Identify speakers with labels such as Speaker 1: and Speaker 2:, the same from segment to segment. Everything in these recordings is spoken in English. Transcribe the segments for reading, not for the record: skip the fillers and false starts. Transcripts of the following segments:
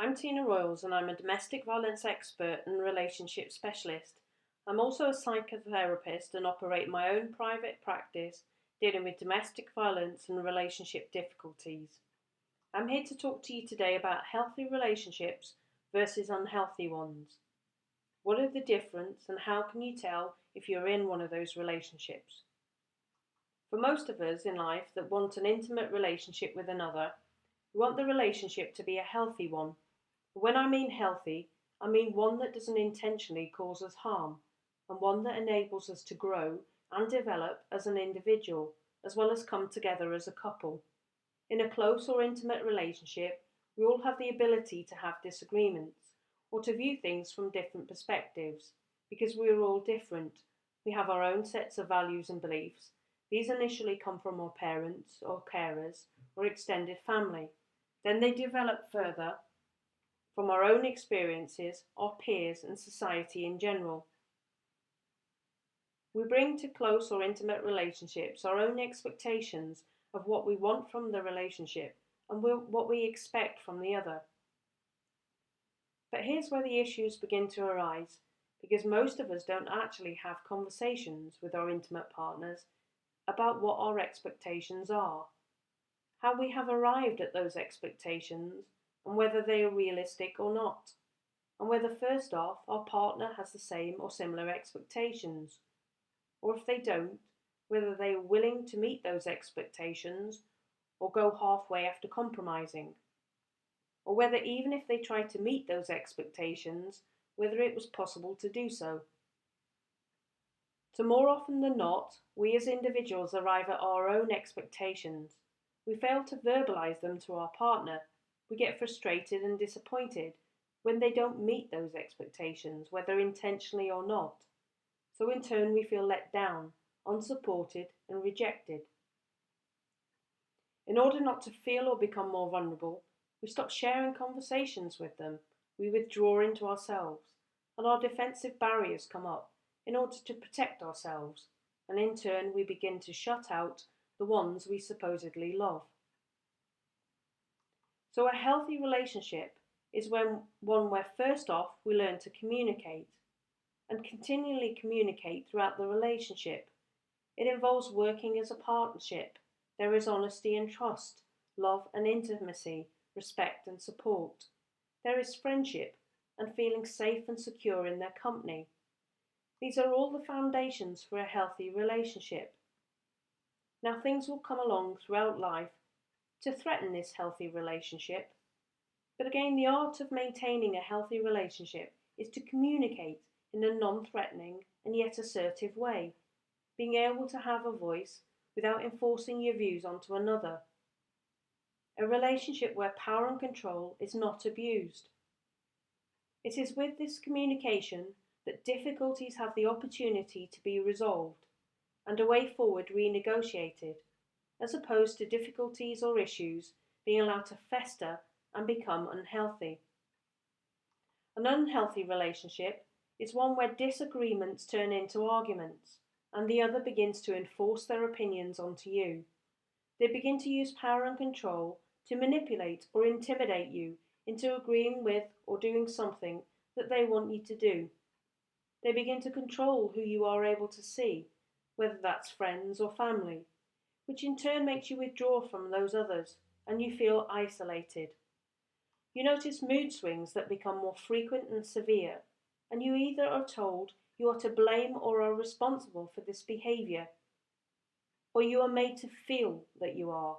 Speaker 1: I'm Tina Royles and I'm a domestic violence expert and relationship specialist. I'm also a psychotherapist and operate my own private practice dealing with domestic violence and relationship difficulties. I'm here to talk to you today about healthy relationships versus unhealthy ones. What are the difference and how can you tell if you're in one of those relationships? For most of us in life that want an intimate relationship with another, we want the relationship to be a healthy one. When I mean healthy, I mean one that doesn't intentionally cause us harm, and one that enables us to grow and develop as an individual, as well as come together as a couple. In a close or intimate relationship, we all have the ability to have disagreements, or to view things from different perspectives, because we are all different. We have our own sets of values and beliefs. These initially come from our parents or carers or extended family. Then they develop further from our own experiences, our peers, and society in general. We bring to close or intimate relationships our own expectations of what we want from the relationship and what we expect from the other. But here's where the issues begin to arise, because most of us don't actually have conversations with our intimate partners about what our expectations are, how we have arrived at those expectations, and whether they are realistic or not, and whether first off our partner has the same or similar expectations, or if they don't, whether they are willing to meet those expectations or go halfway after compromising, or whether even if they try to meet those expectations, whether it was possible to do so. So more often than not, we as individuals arrive at our own expectations. We fail to verbalize them to our partner. We get frustrated and disappointed when they don't meet those expectations, whether intentionally or not. So in turn we feel let down, unsupported and rejected. In order not to feel or become more vulnerable, we stop sharing conversations with them. We withdraw into ourselves, and our defensive barriers come up in order to protect ourselves, and in turn we begin to shut out the ones we supposedly love. So a healthy relationship is one where first off we learn to communicate and continually communicate throughout the relationship. It involves working as a partnership. There is honesty and trust, love and intimacy, respect and support. There is friendship and feeling safe and secure in their company. These are all the foundations for a healthy relationship. Now things will come along throughout life to threaten this healthy relationship. But again, the art of maintaining a healthy relationship is to communicate in a non-threatening and yet assertive way, being able to have a voice without enforcing your views onto another. A relationship where power and control is not abused. It is with this communication that difficulties have the opportunity to be resolved and a way forward renegotiated, as opposed to difficulties or issues being allowed to fester and become unhealthy. An unhealthy relationship is one where disagreements turn into arguments and the other begins to enforce their opinions onto you. They begin to use power and control to manipulate or intimidate you into agreeing with or doing something that they want you to do. They begin to control who you are able to see, whether that's friends or family, which in turn makes you withdraw from those others and you feel isolated. You notice mood swings that become more frequent and severe, and you either are told you are to blame or are responsible for this behaviour, or you are made to feel that you are.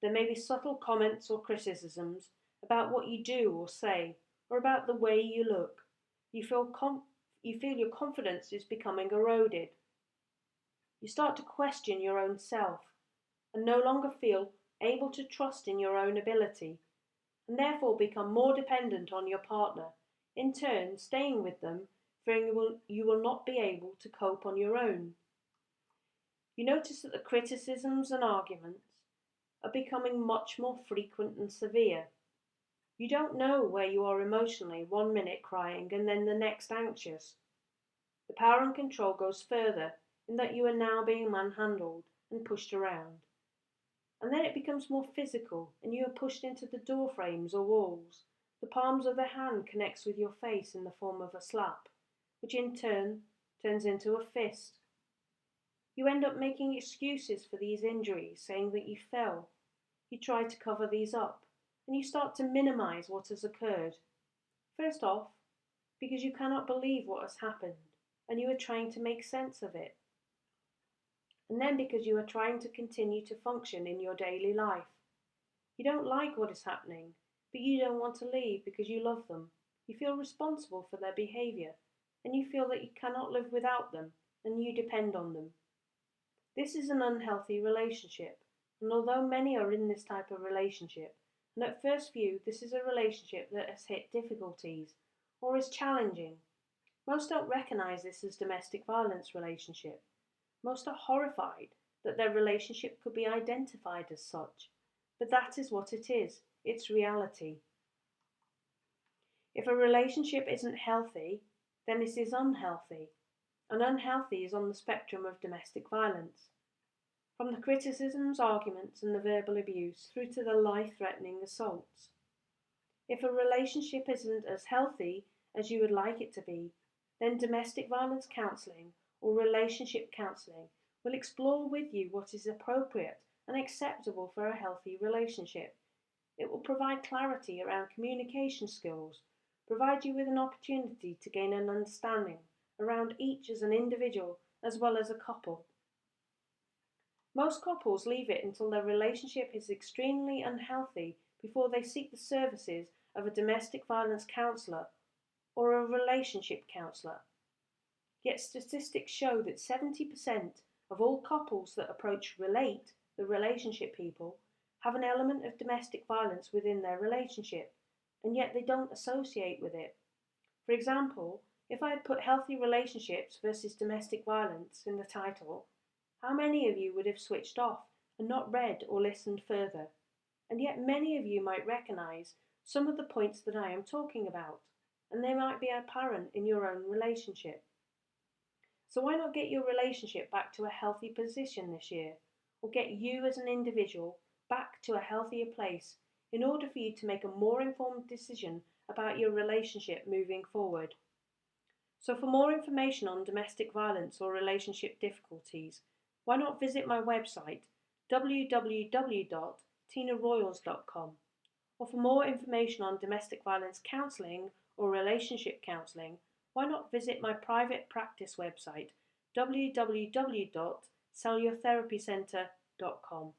Speaker 1: There may be subtle comments or criticisms about what you do or say, or about the way you look. You feel your confidence is becoming eroded. You start to question your own self and no longer feel able to trust in your own ability, and therefore become more dependent on your partner, in turn staying with them fearing you will not be able to cope on your own. You notice that the criticisms and arguments are becoming much more frequent and severe. You don't know where you are emotionally, one minute crying and then the next anxious. The power and control goes further in that you are now being manhandled and pushed around. And then it becomes more physical and you are pushed into the door frames or walls, The palms of their hand connects with your face in the form of a slap, which in turn turns into a fist. You end up making excuses for these injuries, saying that you fell. You try to cover these up, and you start to minimize what has occurred. First off, because you cannot believe what has happened, and you are trying to make sense of it. And then because you are trying to continue to function in your daily life. You don't like what is happening, but you don't want to leave because you love them. You feel responsible for their behavior, and you feel that you cannot live without them, and you depend on them. This is an unhealthy relationship, and although many are in this type of relationship, and at first view this is a relationship that has hit difficulties or is challenging, most don't recognize this as domestic violence relationship. Most are horrified that their relationship could be identified as such, but that is what it is. It's reality. If a relationship isn't healthy, then it is unhealthy, and unhealthy is on the spectrum of domestic violence. From the criticisms, arguments, and the verbal abuse through to the life-threatening assaults. If a relationship isn't as healthy as you would like it to be, then domestic violence counselling or relationship counselling will explore with you what is appropriate and acceptable for a healthy relationship. It will provide clarity around communication skills, provide you with an opportunity to gain an understanding around each as an individual as well as a couple. Most couples leave it until their relationship is extremely unhealthy before they seek the services of a domestic violence counsellor or a relationship counsellor. Yet statistics show that 70% of all couples that approach Relate, the relationship people, have an element of domestic violence within their relationship, and yet they don't associate with it. For example, if I had put healthy relationships versus domestic violence in the title, how many of you would have switched off and not read or listened further? And yet many of you might recognise some of the points that I am talking about, and they might be apparent in your own relationship. So why not get your relationship back to a healthy position this year, or get you as an individual back to a healthier place in order for you to make a more informed decision about your relationship moving forward. So for more information on domestic violence or relationship difficulties, why not visit my website www.tinaroyles.com, or for more information on domestic violence counselling or relationship counselling, why not visit my private practice website www.cellulotherapycentre.com.